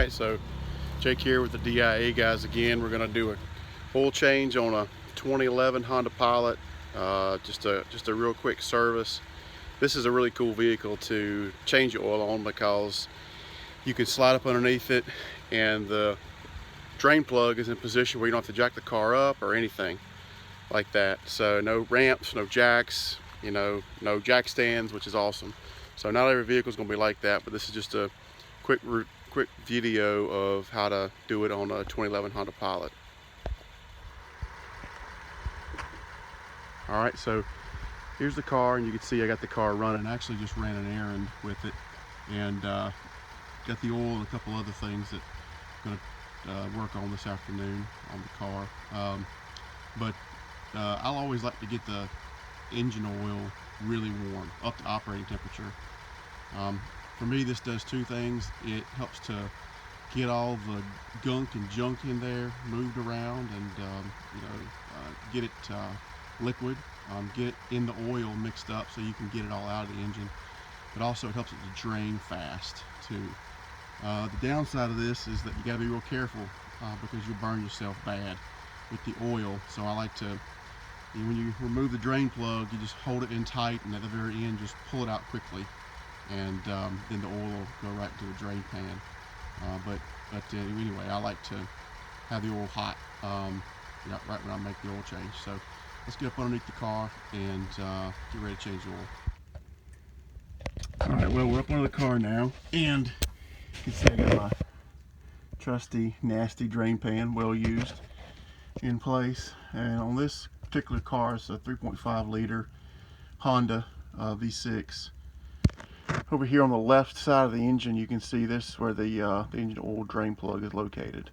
Alright, so Jake here with the DIA guys again. We're going to do a oil change on a 2011 Honda Pilot. Just a real quick service. This is a really cool vehicle to change your oil on because you can slide up underneath it and the drain plug is in a position where you don't have to jack the car up or anything like that. So no ramps, no jacks, no jack stands, which is awesome. So not every vehicle is going to be like that, but this is just a quick video of how to do it on a 2011 Honda Pilot. Alright, so here's the car, and you can see I got the car running. I actually just ran an errand with it and got the oil and a couple other things that I'm going to work on this afternoon on the car. I'll always like to get the engine oil really warm, up to operating temperature. For me, this does two things. It helps to get all the gunk and junk in there moved around and get it liquid, get it in the oil mixed up so you can get it all out of the engine. But also it helps it to drain fast too. The downside of this is that you got to be real careful because you'll burn yourself bad with the oil. So I like to, when you remove the drain plug, you just hold it in tight, and at the very end just pull it out quickly, and then the oil will go right into the drain pan. Anyway, I like to have the oil hot right when I make the oil change. So let's get up underneath the car and get ready to change the oil. Alright, well, we're up under the car now, and you can see I got my trusty, nasty drain pan, well used, in place. And on this particular car, it's a 3.5 liter Honda V6. Over here on the left side of the engine, you can see this is where the engine oil drain plug is located.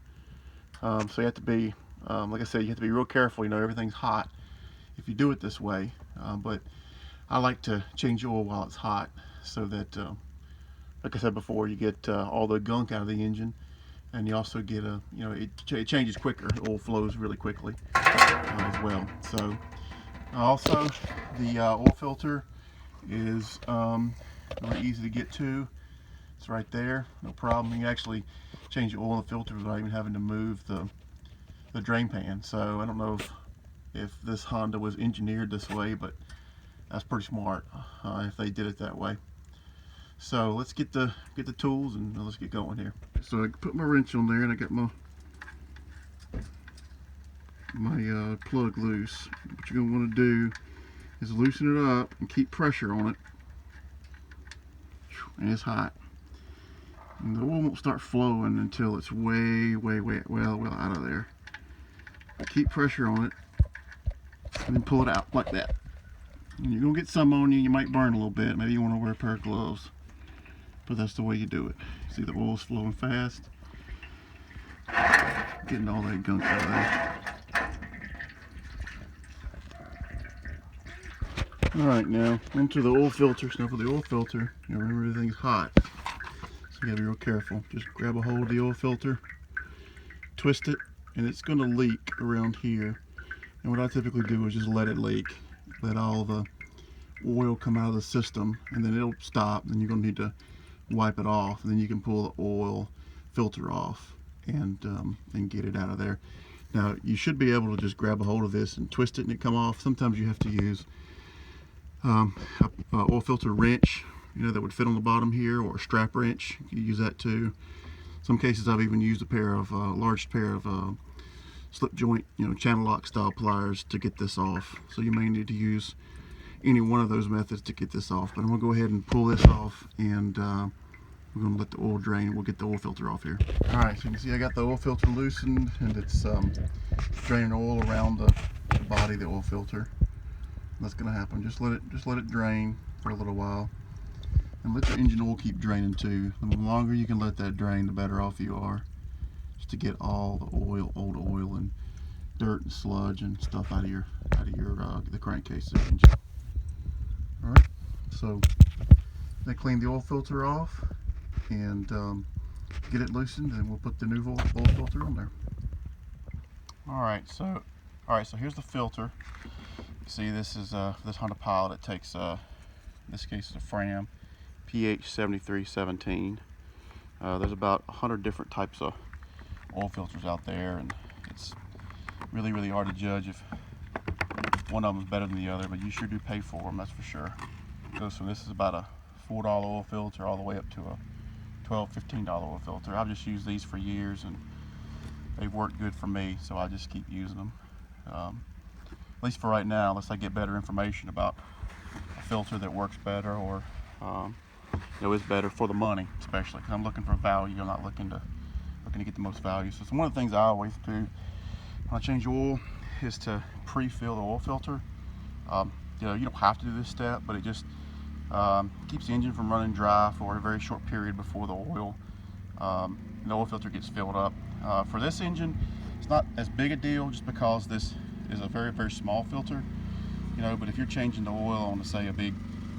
So you have to be, like I said, you have to be real careful. Everything's hot if you do it this way. But I like to change the oil while it's hot, so that, like I said before, you get all the gunk out of the engine, and you also get it changes quicker. The oil flows really quickly as well. So also the oil filter is really easy to get to. It's right there, no problem. You can actually change the oil in the filter without even having to move the drain pan. So I don't know if this Honda was engineered this way, but that's pretty smart if they did it that way. So let's get the tools and let's get going here. So I put my wrench on there, and I got my plug loose. What you're going to want to do is loosen it up and keep pressure on it. And it's hot. And the oil won't start flowing until it's way well out of there. Keep pressure on it and then pull it out like that. And you're going to get some on you. You might burn a little bit. Maybe you want to wear a pair of gloves. But that's the way you do it. See, the oil's flowing fast. Getting all that gunk out of there. Alright, now into the oil filter. So for the oil filter, remember everything's hot. So you gotta be real careful. Just grab a hold of the oil filter, twist it, and it's gonna leak around here. And what I typically do is just let it leak. Let all the oil come out of the system, and then it'll stop. Then you're gonna need to wipe it off, and then you can pull the oil filter off and get it out of there. Now you should be able to just grab a hold of this and twist it and it come off. Sometimes you have to use a oil filter wrench, that would fit on the bottom here, or a strap wrench. You can use that too. Some cases I've even used a large pair of slip joint, channel lock style pliers to get this off. So you may need to use any one of those methods to get this off. But I'm gonna go ahead and pull this off, and we're gonna let the oil drain, and we'll get the oil filter off here. All right, so you can see I got the oil filter loosened, and it's draining oil around the body of the oil filter. That's gonna happen. Just let it drain for a little while, and let your engine oil keep draining too. The longer you can let that drain, the better off you are, just to get all the old oil and dirt and sludge and stuff out of the crankcase of the engine. All right, so then clean the oil filter off and get it loosened, and we'll put the new oil filter on there. All right, so here's the filter. See, this is this Honda Pilot. It takes in this case is a Fram PH7317. There's about 100 different types of oil filters out there, and it's really hard to judge if one of them is better than the other, but you sure do pay for them, that's for sure. It goes from, this is about a $4 oil filter all the way up to a $12, $15 oil filter. I've just used these for years and they've worked good for me, so I just keep using them. At least for right now, unless I get better information about a filter that works better or is better for the money, especially because I'm looking for value. I'm not looking to get the most value. So it's one of the things I always do when I change oil is to pre-fill the oil filter. You don't have to do this step, but it just keeps the engine from running dry for a very short period before the oil filter gets filled up. For this engine, it's not as big a deal just because this is a very small filter. But if you're changing the oil on, say, a big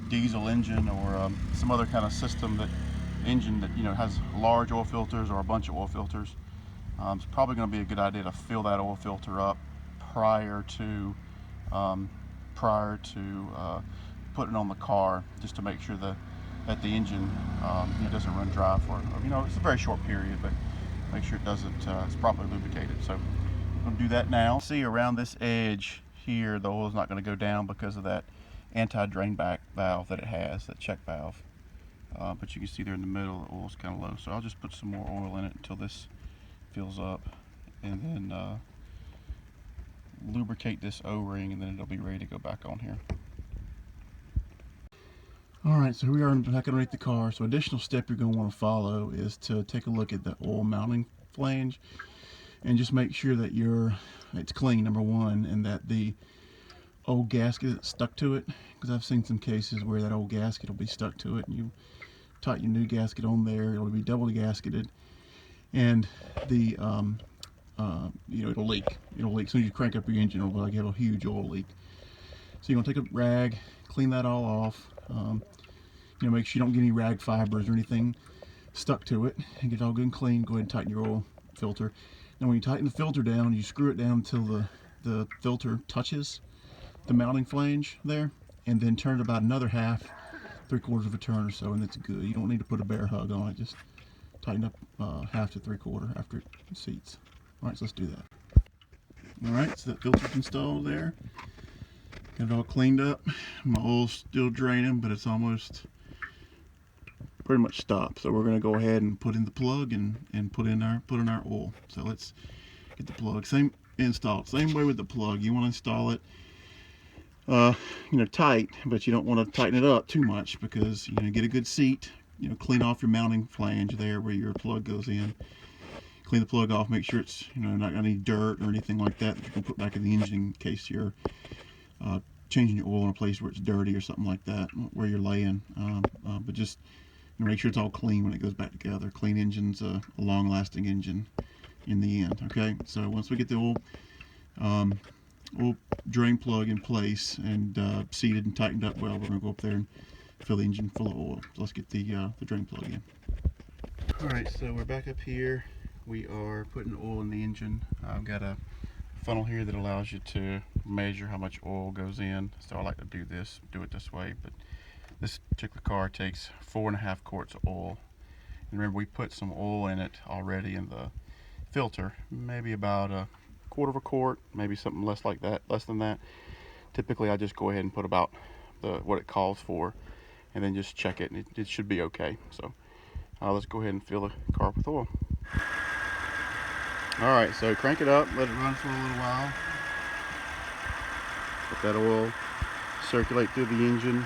diesel engine or some other kind of system engine that has large oil filters or a bunch of oil filters, it's probably going to be a good idea to fill that oil filter up prior to putting it on the car, just to make sure that the engine doesn't run dry for it's a very short period, but make sure it doesn't it's properly lubricated. So I'm going to do that now. See, around this edge here, the oil is not going to go down because of that anti-drain back valve that it has, that check valve. But you can see there in the middle, the oil's kind of low. So I'll just put some more oil in it until this fills up, and then lubricate this O-ring, and then it'll be ready to go back on here. Alright, so here we are back underneath the car. So additional step you're going to want to follow is to take a look at the oil mounting flange and just make sure that it's clean, number one, and that the old gasket is stuck to it, because I've seen some cases where that old gasket will be stuck to it, and you tighten your new gasket on there, it'll be double gasketed, and the it'll leak. As soon as you crank up your engine, it'll like have a huge oil leak. So you're gonna take a rag, clean that all off. Make sure you don't get any rag fibers or anything stuck to it, and get it all good and clean. Go ahead and tighten your oil filter. Now when you tighten the filter down, you screw it down until the filter touches the mounting flange there, and then turn it about another half, 3/4 of a turn or so, and it's good. You don't need to put a bear hug on it, just tighten up half to 3/4 after it seats. Alright, so let's do that. Alright, so that filter's installed there. Got it all cleaned up. My oil's still draining, but it's almost pretty much stopped. So we're going to go ahead and put in the plug and put in our oil. So let's get the plug. Same way with the plug. You want to install it tight, but you don't want to tighten it up too much, because get a good seat. Clean off your mounting flange there where your plug goes in. Clean the plug off. Make sure it's not got any dirt or anything like that you can put back in the engine in case you're changing your oil in a place where it's dirty or something like that where you're laying. But just make sure it's all clean when it goes back together. Clean engine's a long-lasting engine in the end. Okay, so once we get the oil drain plug in place and seated and tightened up well, we're going to go up there and fill the engine full of oil. So let's get the drain plug in. Alright, so we're back up here. We are putting oil in the engine. I've got a funnel here that allows you to measure how much oil goes in. So I like to do it this way, but this particular car takes 4.5 quarts of oil. And remember, we put some oil in it already in the filter, maybe about 1/4 quart, maybe something less than that. Typically I just go ahead and put about what it calls for, and then just check it, and it should be okay. So let's go ahead and fill the car up with oil. Alright, so crank it up, let it run for a little while. Let that oil circulate through the engine.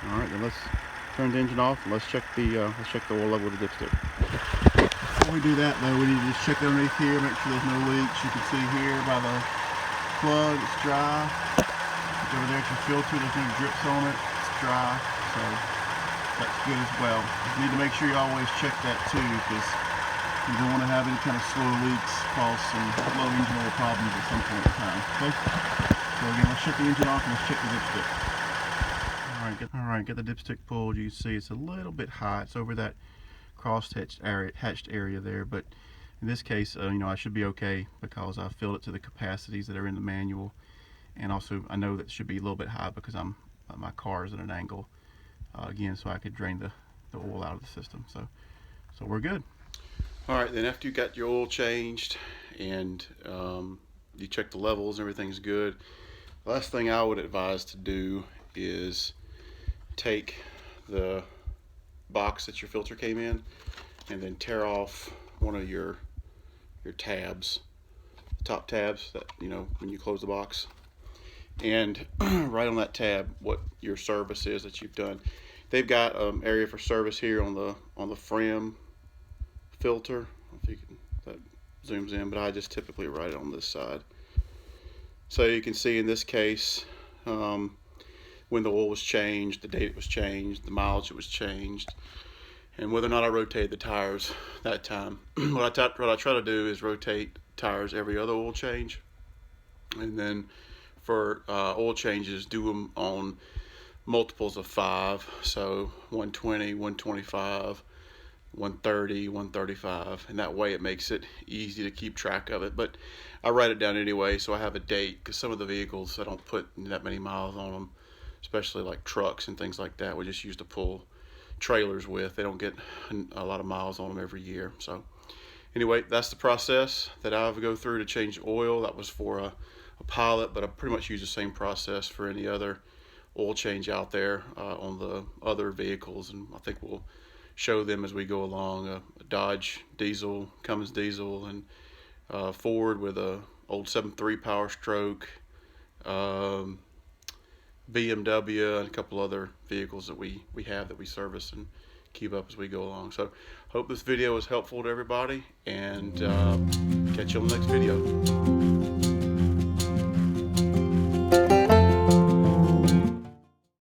Alright, then let's turn the engine off and let's check the oil level with the dipstick. Before we do that though, we need to just check underneath here, make sure there's no leaks. You can see here by the plug, it's dry. Look over there at your filter, there's no drips on it, it's dry, so that's good as well. You need to make sure you always check that too, because you don't want to have any kind of slow leaks cause some low engine oil problems at some point in time. Okay? So again, let's shut the engine off and let's check the dipstick. Alright, get the dipstick pulled. You can see it's a little bit hot. It's over that hatched area there, but in this case, I should be okay because I filled it to the capacities that are in the manual, and also I know that it should be a little bit high because my car is at an angle again, so I could drain the oil out of the system. So we're good. All right, then after you got your oil changed and you check the levels, everything's good. The last thing I would advise to do is take the box that your filter came in and then tear off one of your tabs, top tabs that when you close the box, and right on that tab what your service is that you've done. They've got area for service here on the FRAM filter. I don't know if you can, that zooms in, but I just typically write it on this side. So you can see in this case when the oil was changed, the date it was changed, the mileage it was changed, and whether or not I rotated the tires that time. What I try to do is rotate tires every other oil change, and then for oil changes, do them on multiples of 5, so 120, 125, 130, 135, and that way it makes it easy to keep track of it. But I write it down anyway, so I have a date, because some of the vehicles I don't put that many miles on them, especially like trucks and things like that we just use to pull trailers with. They don't get a lot of miles on them every year. So anyway, that's the process that I go through to change oil. That was for a Pilot, but I pretty much use the same process for any other oil change out there on the other vehicles, and I think we'll show them as we go along. A Dodge diesel, Cummins diesel, and Ford with a old 7.3 Power Stroke, BMW, and a couple other vehicles that we have that we service and keep up as we go along. So hope this video was helpful to everybody, and catch you on the next video.